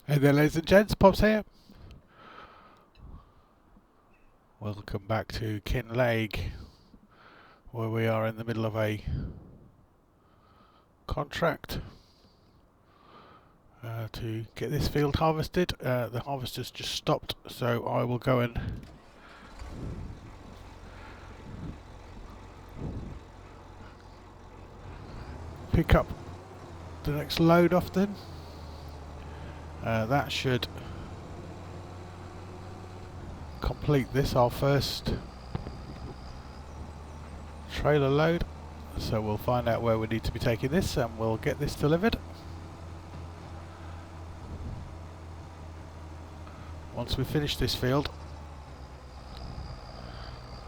Hey there, ladies and gents, Pops here. Welcome back to Kinlaig, where we are in the middle of a contract to get this field harvested. The harvester's just stopped, so I will go and pick up the next load off them. That should complete this, our first trailer load. So we'll find out where we need to be taking this and we'll get this delivered. Once we finish this field,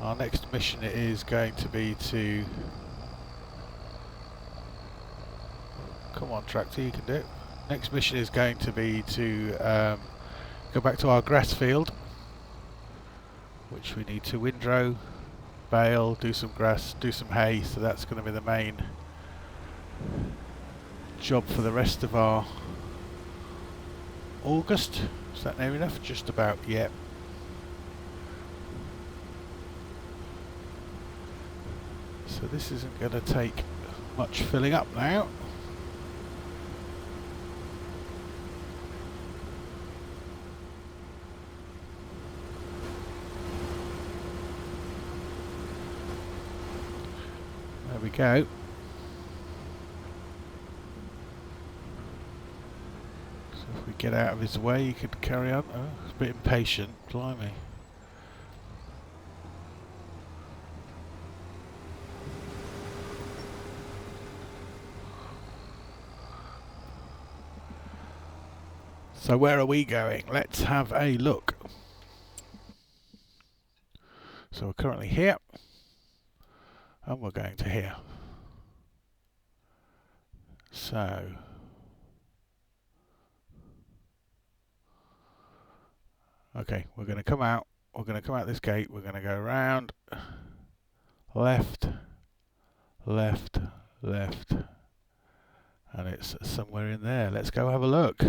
our next mission is going to be to... Come on tractor, you can do it. Next mission is going to be to go back to our grass field, which we need to windrow, bale, do some grass, do some hay, so that's going to be the main job for the rest of our August. Is that near enough? Just about, yeah. So this isn't going to take much filling up now. There we go. So if we get out of his way, he could carry on. Oh, he's a bit impatient, blimey. So where are we going? Let's have a look. So we're currently here, and we're going to here. So okay, we're going to come out. We're going to come out this gate. We're going to go around, left, left, left, and it's somewhere in there. Let's go have a look.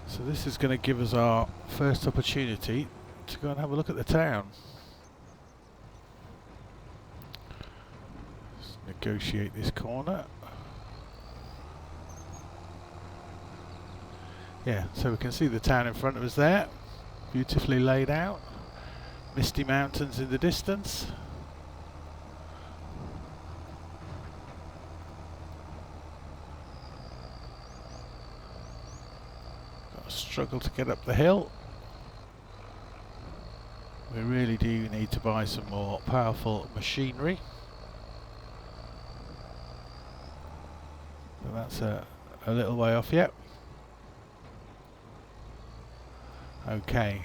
So this is going to give us our first opportunity to go and have a look at the town. Let's negotiate this corner. Yeah, so we can see the town in front of us there, beautifully laid out. Misty mountains in the distance. Struggle to get up the hill. We really do need to buy some more powerful machinery. So that's a little way off yet. Okay.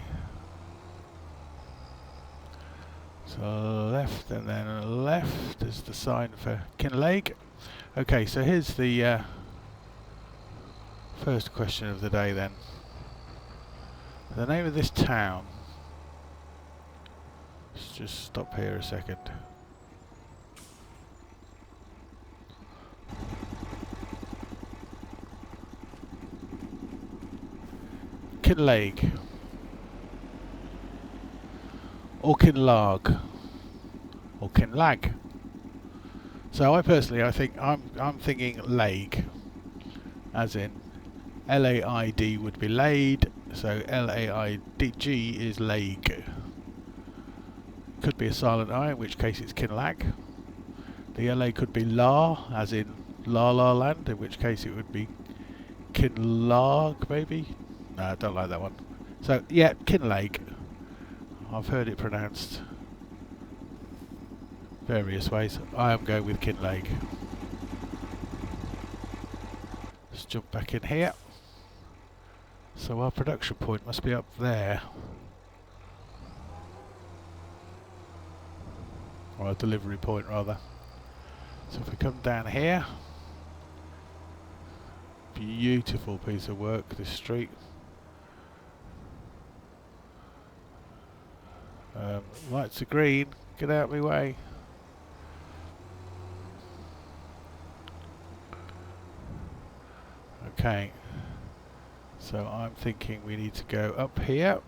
So left and then left is the sign for Kinlaig. Okay, so here's the first question of the day then. The name of this town. Let's just stop here a second. Kinlaig. Or Kinlaig. Or Kinlag. So I think I'm thinking Laig. As in L-A-I-D would be laid. So L-A-I-D-G is Laig. Could be a silent I, in which case it's Kinlag. The L-A could be La, as in La La Land, in which case it would be Kinlaig, maybe? No, I don't like that one. So, yeah, Kinlaig. I've heard it pronounced various ways. I am going with Kinlaig. Let's jump back in here. So our production point must be up there. Or a delivery point rather. So if we come down here, beautiful piece of work, this street. Lights are green, get out of my way. Okay. So I'm thinking we need to go up here.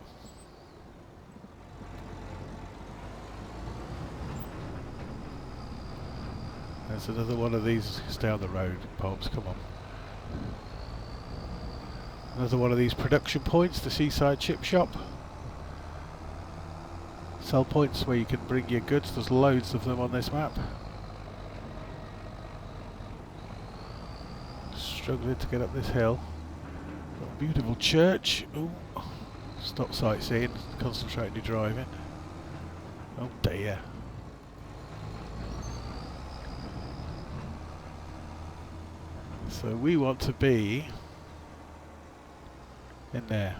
There's another one of these down the road, Pops, come on. Another one of these production points, the seaside chip shop. Sell points where you can bring your goods, there's loads of them on this map. Struggling to get up this hill. Got a beautiful church. Ooh. Stop sightseeing, concentrate on your driving. Oh dear. So we want to be in there.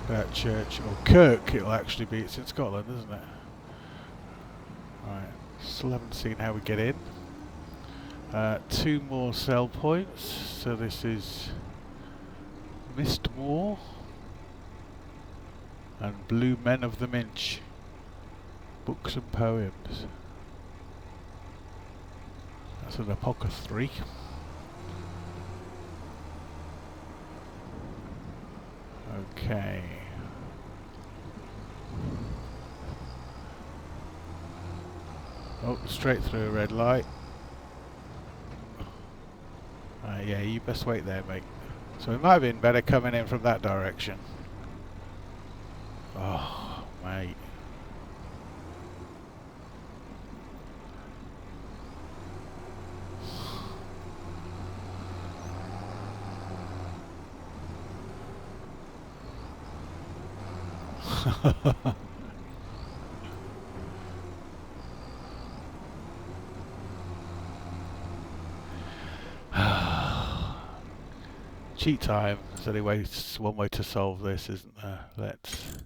That church, or Kirk it'll actually be, it's in Scotland, isn't it? Right, still haven't seen how we get in. 2 more sell points, so this is Mistmore and Blue Men of the Minch. Books and poems. That's an Apoca 3. Okay. Oh, straight through a red light. Yeah, you best wait there, mate. So it might have been better coming in from that direction. Oh, mate. Cheat time. There's only one way to solve this, isn't there? Let's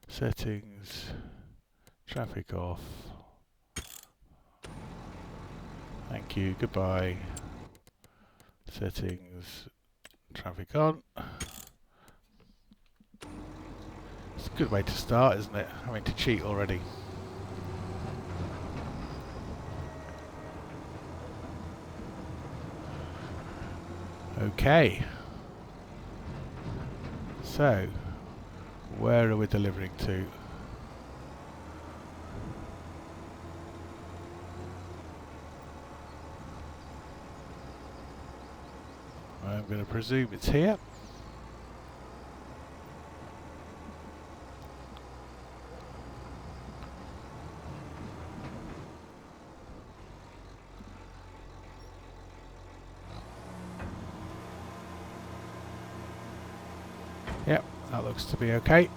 settings, traffic off. Thank you. Goodbye. Settings, traffic on. It's a good way to start, isn't it? Having to cheat already. Okay. So, where are we delivering to? I'm going to presume it's here. Yep, that looks to be okay.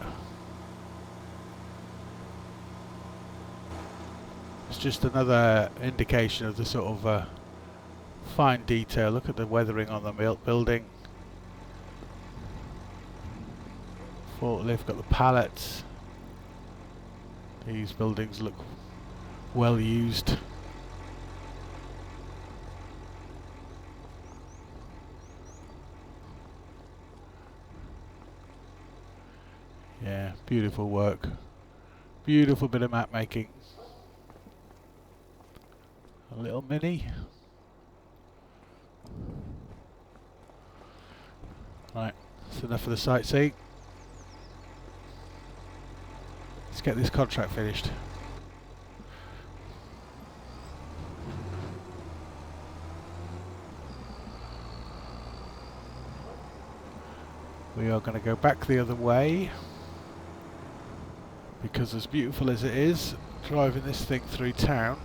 It's just another indication of the sort of fine detail. Look at the weathering on the building. Forklift, got the pallets. These buildings look well used. Yeah, beautiful work. Beautiful bit of map making. A little mini. Right, that's enough of the sightseeing. Let's get this contract finished. We are going to go back the other way, because as beautiful as it is, driving this thing through town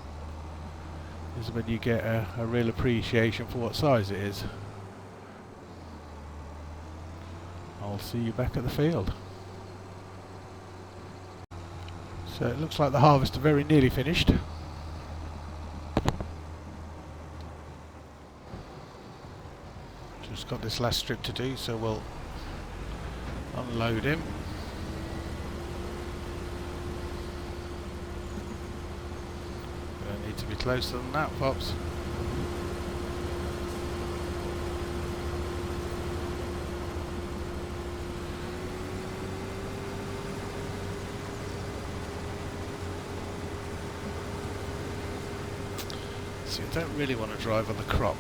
is when you get a real appreciation for what size it is. I'll see you back at the field. So it looks like the harvest are very nearly finished. Just got this last strip to do, so we'll unload him. Don't need to be closer than that, Pops. See, I don't really want to drive on the crop.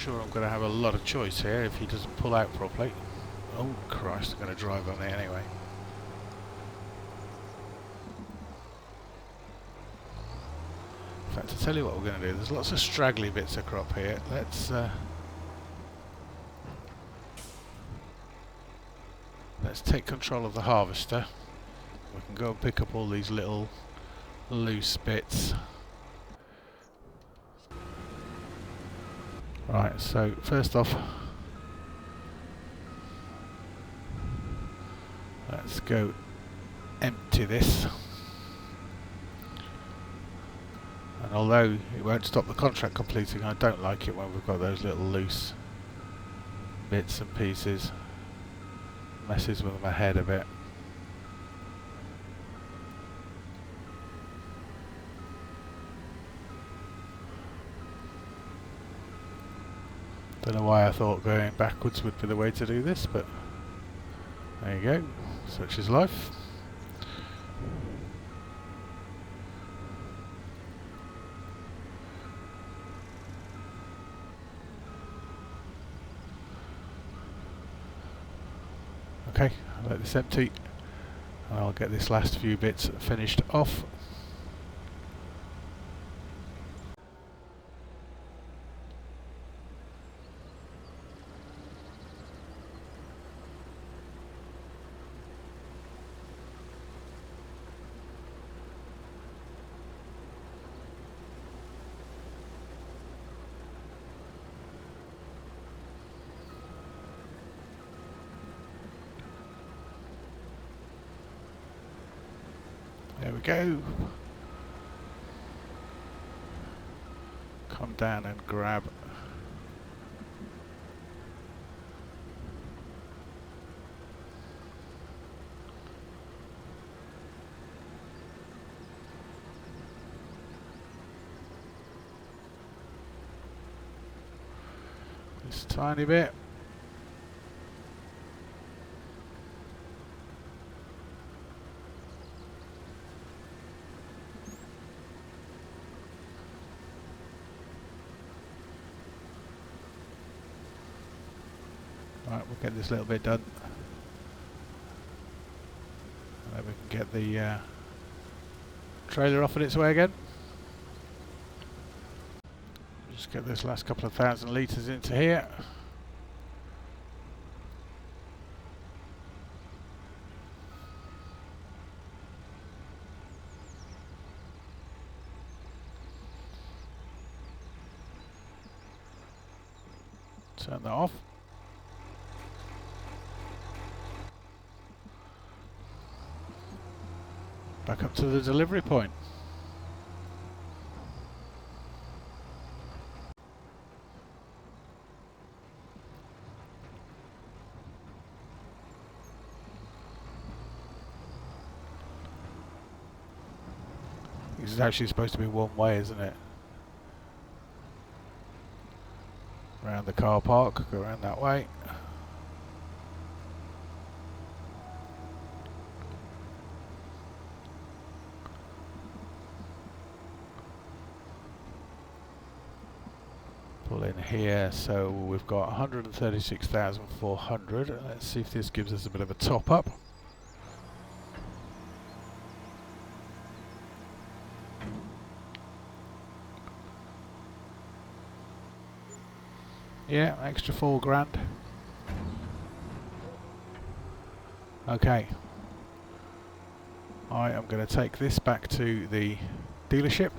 sure I'm going to have a lot of choice here if he doesn't pull out properly. Oh Christ, I'm going to drive on it anyway. In fact, to tell you what we're going to do, there's lots of straggly bits of crop here. Let's take control of the harvester. We can go and pick up all these little loose bits. Right, so first off, let's go empty this. And although it won't stop the contract completing, I don't like it when we've got those little loose bits and pieces. Messes with my head a bit. Don't know why I thought going backwards would be the way to do this, but there you go. Such is life. Okay, I'll let this empty and I'll get this last few bits finished off. There we go. Come down and grab this tiny bit. Right, we'll get this little bit done. And then we can get the trailer off on its way again. Just get this last couple of 1,000 litres into here. Turn that off. Back up to the delivery point. This is actually supposed to be one way, isn't it? Around the car park, go around that way. Pull in here, so we've got 136,400. Let's see if this gives us a bit of a top up. Yeah, extra 4 grand. Okay. I am going to take this back to the dealership.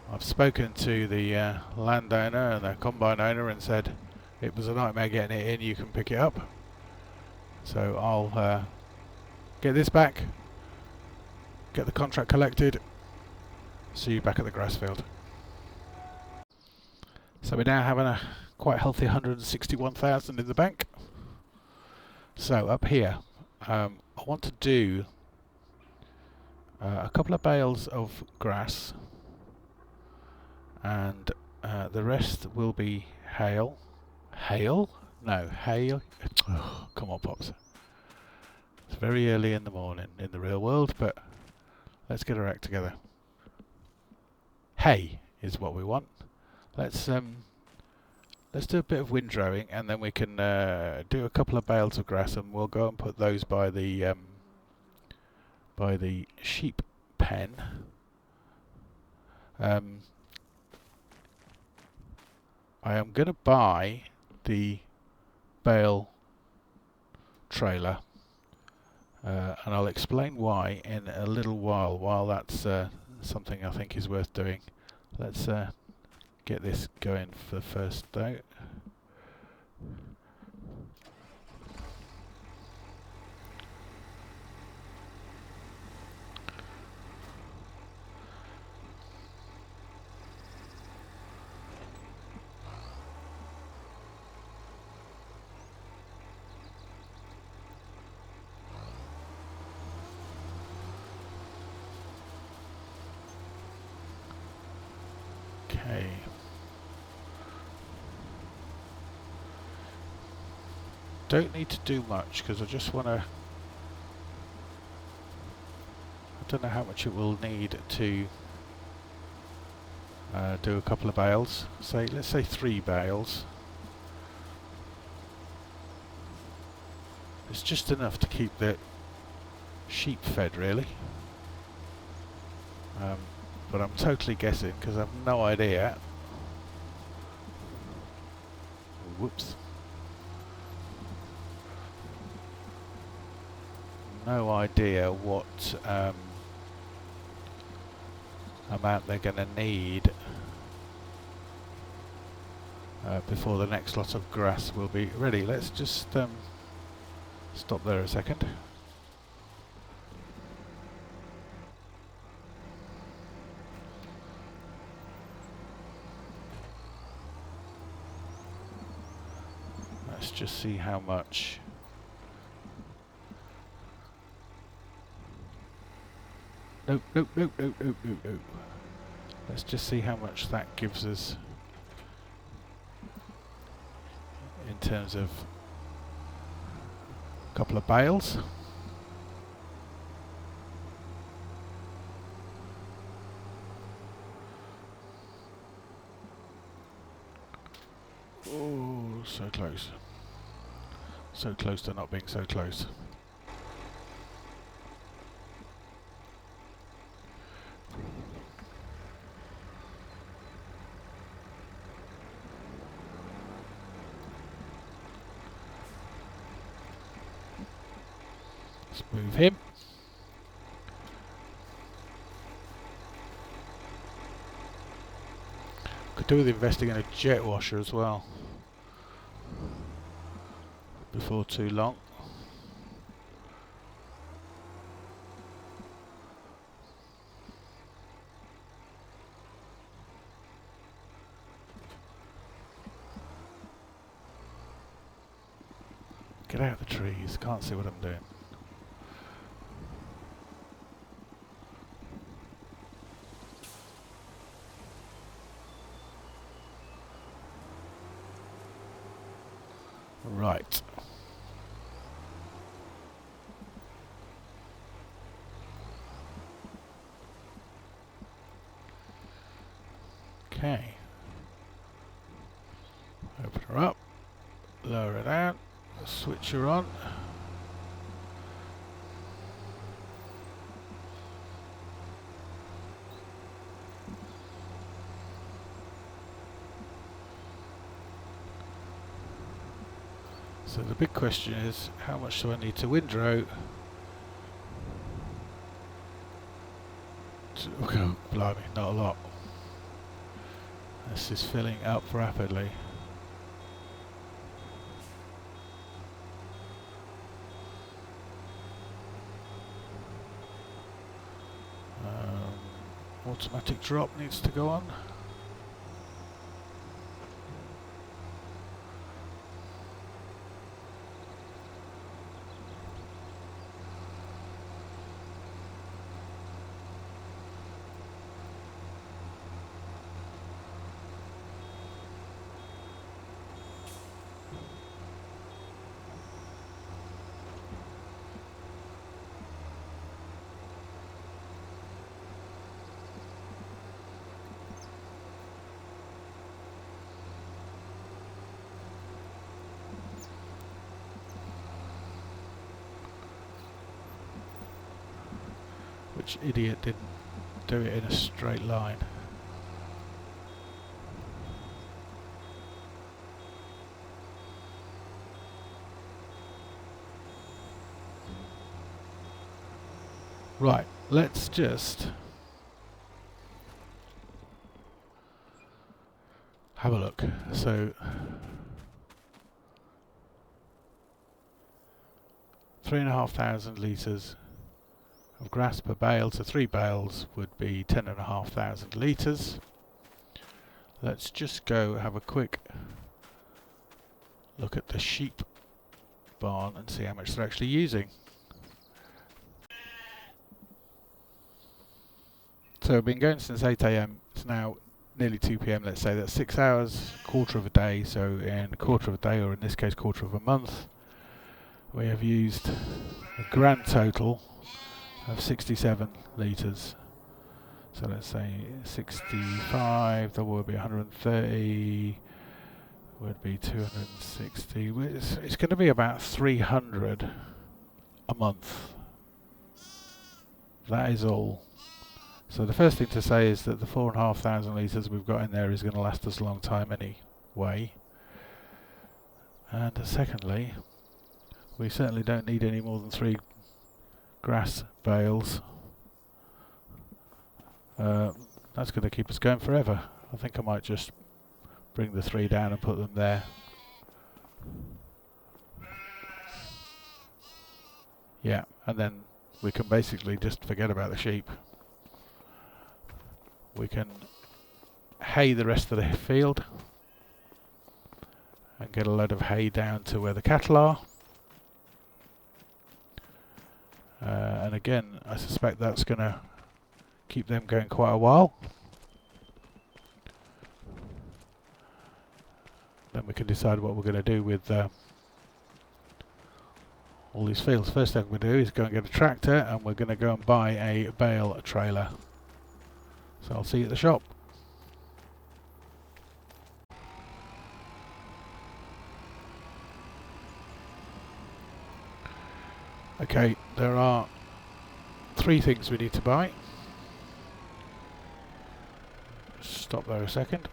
I've spoken to the landowner and the combine owner and said it was a nightmare getting it in, you can pick it up. So I'll get this back, get the contract collected, see you back at the grass field. So we're now having a quite healthy 161,000 in the bank. So up here, I want to do a couple of bales of grass, and the rest will be hail. Hail? No, hail. Oh, come on, Pops. It's very early in the morning in the real world, but let's get our act together. Hay. is what we want. Let's do a bit of windrowing, and then we can do a couple of bales of grass, and we'll go and put those by the sheep pen. I am going to buy the bale trailer, and I'll explain why in a little while. While that's something I think is worth doing, let's get this going for first though. Okay. Don't need to do much because I just want to. I don't know how much it will need to do a couple of bales. Let's say 3 bales. It's just enough to keep the sheep fed, really. But I'm totally guessing because I have no idea. Whoops. No idea what amount they're going to need before the next lot of grass will be ready. Let's just stop there a second. Let's just see how much. Nope. Let's just see how much that gives us in terms of a couple of bales. Oh, so close. So close to not being so close. Let's move him. Could do with investing in a jet washer as well before too long. Get out of the trees, can't see what I'm doing. Right. Okay. Open her up, lower her down, switch her on. So the big question is, how much do I need to windrow? Oh, blimey, not a lot. This is filling up rapidly. Automatic drop needs to go on. which idiot didn't do it in a straight line? Right, let's just have a look. So 3,500 litres of grass per bale, so 3 bales would be 10,500 litres. Let's just go have a quick look at the sheep barn and see how much they're actually using. So I've been going since 8 AM, it's now nearly 2 PM, let's say that's 6 hours, quarter of a day, so in a quarter of a day, or in this case quarter of a month, we have used a grand total of 67 litres. So let's say 65, that would be 130, would be 260, it's going to be about 300 a month. That is all. So the first thing to say is that the 4,500 litres we've got in there is going to last us a long time anyway. And secondly, we certainly don't need any more than 3 grass bales. That's going to keep us going forever. I think I might just bring the 3 down and put them there. Yeah, and then we can basically just forget about the sheep. We can hay the rest of the field and get a load of hay down to where the cattle are. And again, I suspect that's going to keep them going quite a while. Then we can decide what we're going to do with all these fields. First thing we're going to do is go and get a tractor, and we're going to go and buy a bale trailer. So I'll see you at the shop. Okay, there are 3 things we need to buy. Stop there a second.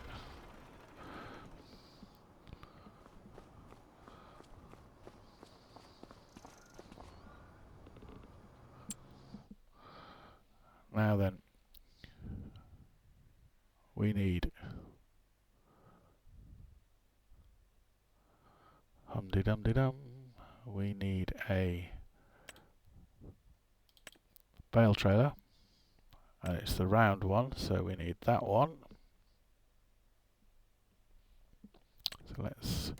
Now then, we need hum-de-dum-de-dum. We need a bale trailer, and it's the round one, so we need that one. So let's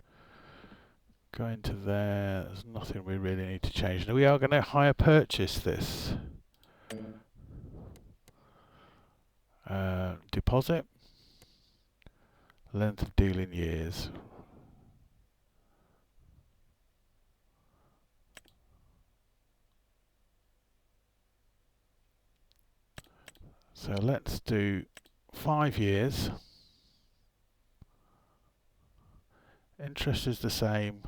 go into there. There's nothing we really need to change. Now we are going to hire purchase this. Deposit, length of deal in years. So let's do 5 years. Interest is the same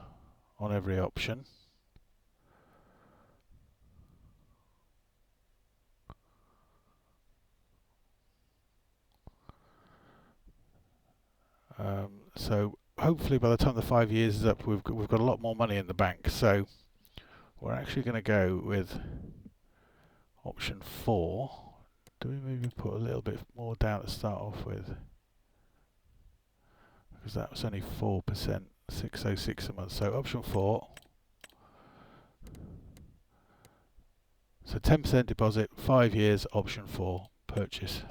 on every option. So hopefully by the time the 5 years is up, we've got a lot more money in the bank. So we're actually going to go with option 4. Do we maybe put a little bit more down to start off with? Because that was only 4%, 606 a month. So option 4. So 10% deposit, 5 years, option 4, purchase.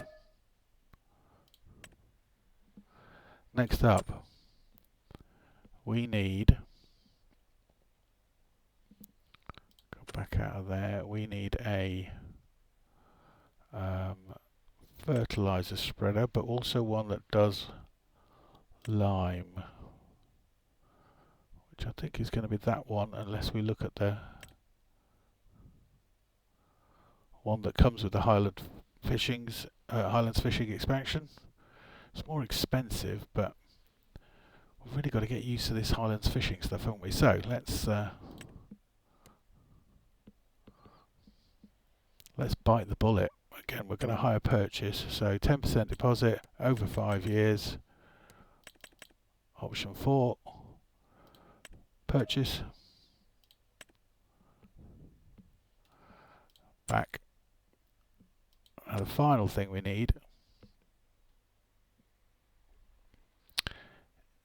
Next up, we need, go back out of there, we need a fertilizer spreader, but also one that does lime, which I think is going to be that one, unless we look at the one that comes with the Highlands fishing expansion. It's more expensive, but we've really got to get used to this Highlands fishing stuff, haven't we? So let's let's bite the bullet. Again, we're going to hire purchase, so 10% deposit over 5 years. Option 4, purchase. Back. And the final thing we need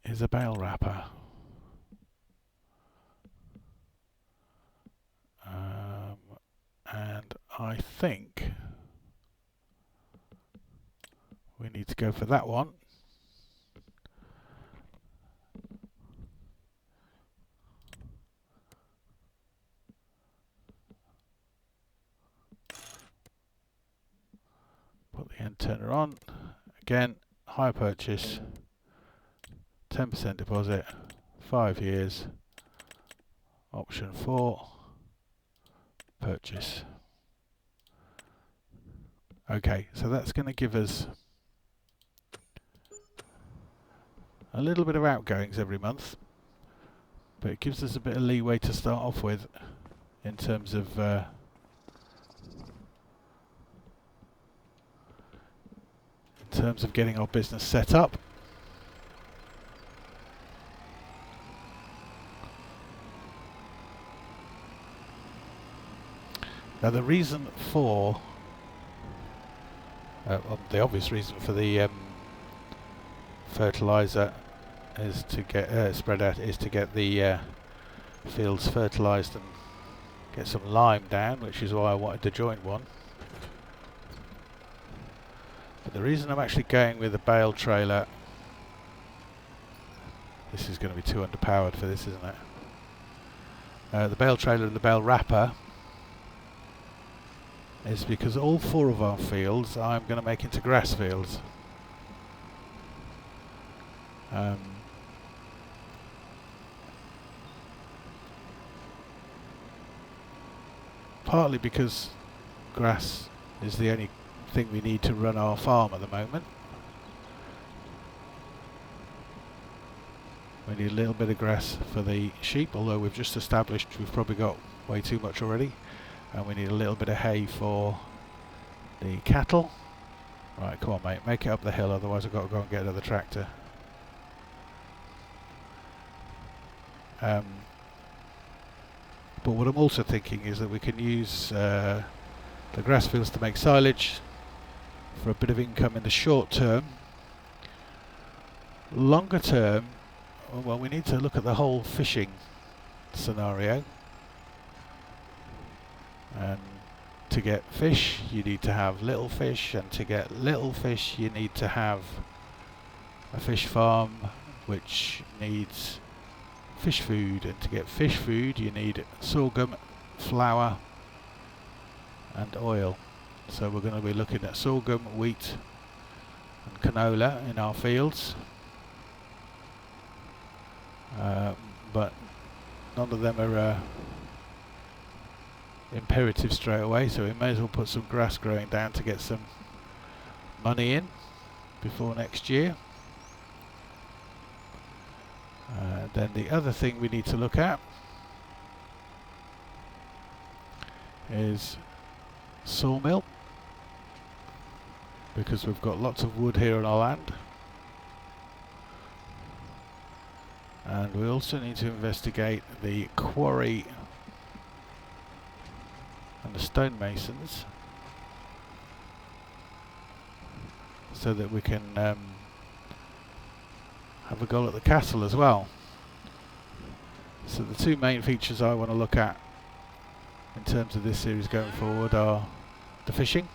is a bale wrapper. And I think we need to go for that one. Put the end turner on. Again, hire purchase, 10% deposit, 5 years. Option 4, purchase. Okay, so that's going to give us a little bit of outgoings every month, but it gives us a bit of leeway to start off with in terms of getting our business set up. Now the reason for the obvious reason for the fertilizer is to get spread out, is to get the fields fertilized and get some lime down, which is why I wanted the joint one. But the reason I'm actually going with a bale trailer, this is going to be too underpowered for this, isn't it? The bale trailer and the bale wrapper is because all 4 of our fields I'm going to make into grass fields. Partly because grass is the only thing we need to run our farm at the moment. We need a little bit of grass for the sheep, although we've just established we've probably got way too much already. And we need a little bit of hay for the cattle. Right, come on mate, make it up the hill, otherwise I've got to go and get another tractor. But what I'm also thinking is that we can use the grass fields to make silage for a bit of income in the short term. Longer term, well, we need to look at the whole fishing scenario. And to get fish you need to have little fish, and to get little fish you need to have a fish farm which needs fish food, and to get fish food you need sorghum, flour and oil. So we're going to be looking at sorghum, wheat and canola in our fields, but none of them are imperative straight away, so we may as well put some grass growing down to get some money in before next year. Then the other thing we need to look at is sawmill, because we've got lots of wood here on our land, and we also need to investigate the quarry and the stonemasons so that we can have a go at the castle as well. So the 2 main features I want to look at in terms of this series going forward are the fishing,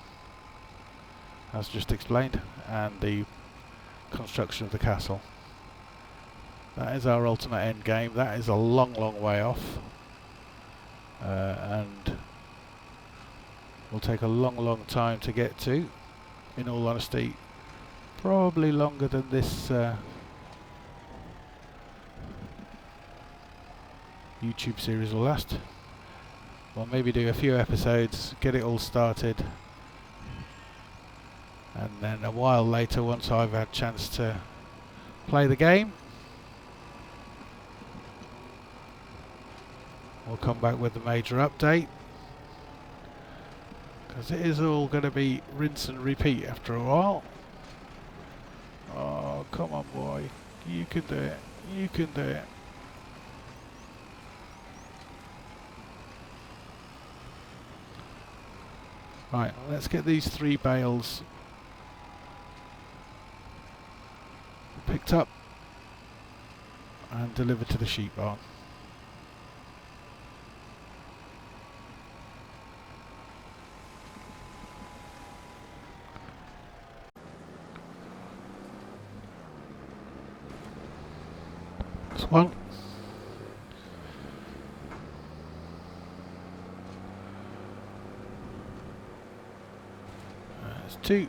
as just explained, and the construction of the castle. That is our ultimate end game. That is a long, long way off, and will take a long, long time to get to. In all honesty, probably longer than this YouTube series will last. We'll maybe do a few episodes, get it all started, and then a while later, once I've had a chance to play the game, we'll come back with the major update. because it is all going to be rinse and repeat after a while. Oh, come on, boy. You can do it. You can do it. Right, let's get these 3 bales picked up and delivered to the sheep barn. That's 1. That's 2.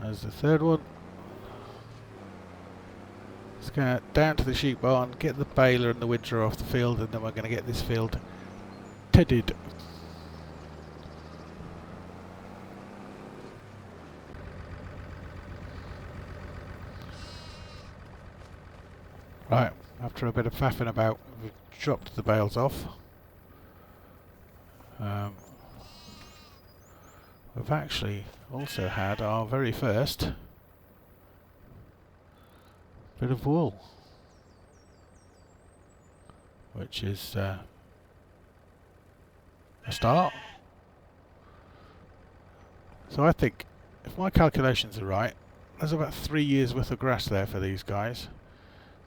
There's the 3rd one. Let's go down to the sheep barn, get the baler and the widger off the field, and then we're going to get this field tedded. Right, after a bit of faffing about, we've dropped the bales off. We've actually also had our very first bit of wool, which is a start. So I think, if my calculations are right, there's about 3 years worth of grass there for these guys.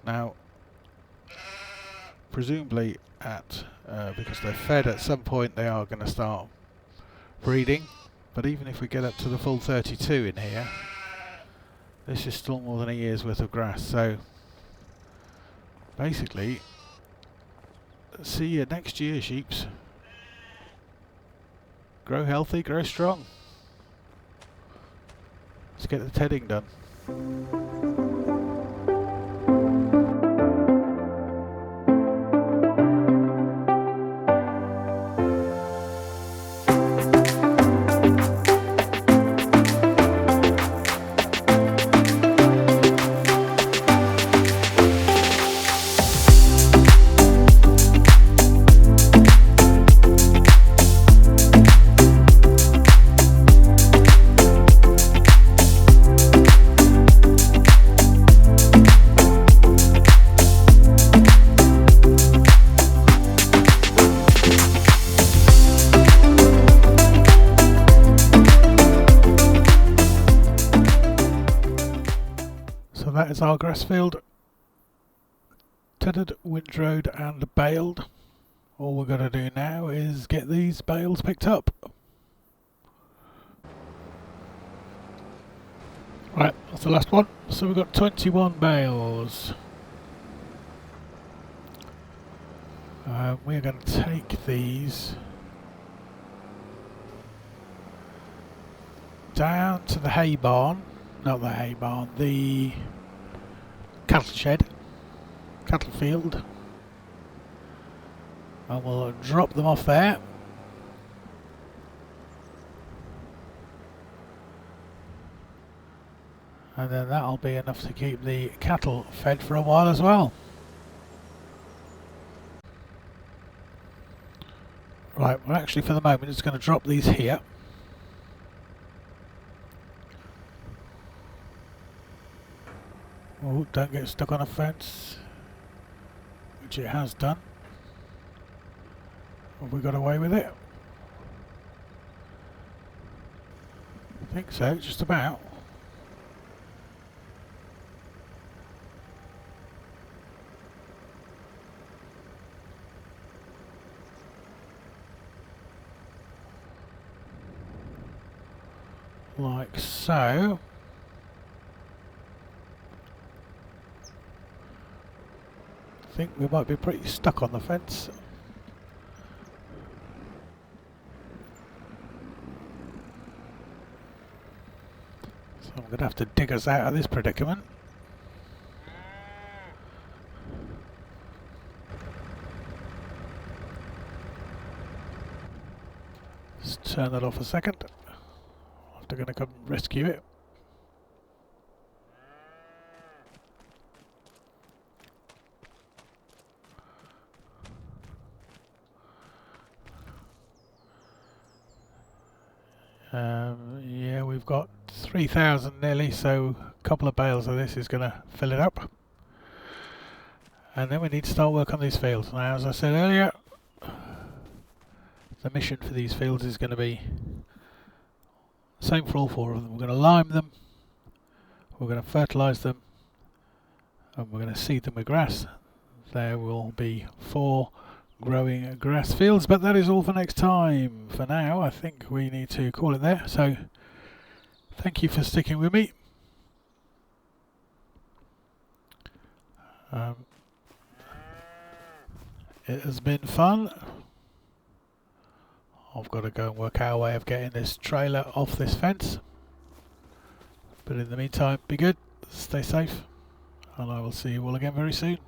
Now, presumably because they're fed at some point, they are going to start breeding. But even if we get up to the full 32 in here, this is still more than a year's worth of grass. So basically, see you next year, sheeps. Grow healthy, grow strong. Let's get the tedding done. That is our grass field, tedded, windrowed and baled. All we're going to do now is get these bales picked up. Right, that's the last one. So we've got 21 bales. We're going to take these down to the hay barn, not the hay barn, the cattle shed, cattle field, and we'll drop them off there. And then that'll be enough to keep the cattle fed for a while as well. Right, we're actually for the moment just going to drop these here. Oh, don't get stuck on a fence, which it has done. Have we got away with it? I think so, just about. Like so. I think we might be pretty stuck on the fence. So I'm going to have to dig us out of this predicament. Let's turn that off a second. to come rescue it. Yeah, we've got 3,000 nearly, so a couple of bales of this is going to fill it up. And then we need to start work on these fields. Now, as I said earlier, the mission for these fields is going to be the same for all four of them. We're going to lime them, we're going to fertilise them, and we're going to seed them with grass. There will be 4 growing grass fields, but that is all for next time. For now, I think we need to call it there. So, thank you for sticking with me. It has been fun. I've got to go and work out a way of getting this trailer off this fence. But in the meantime, be good, stay safe, and I will see you all again very soon.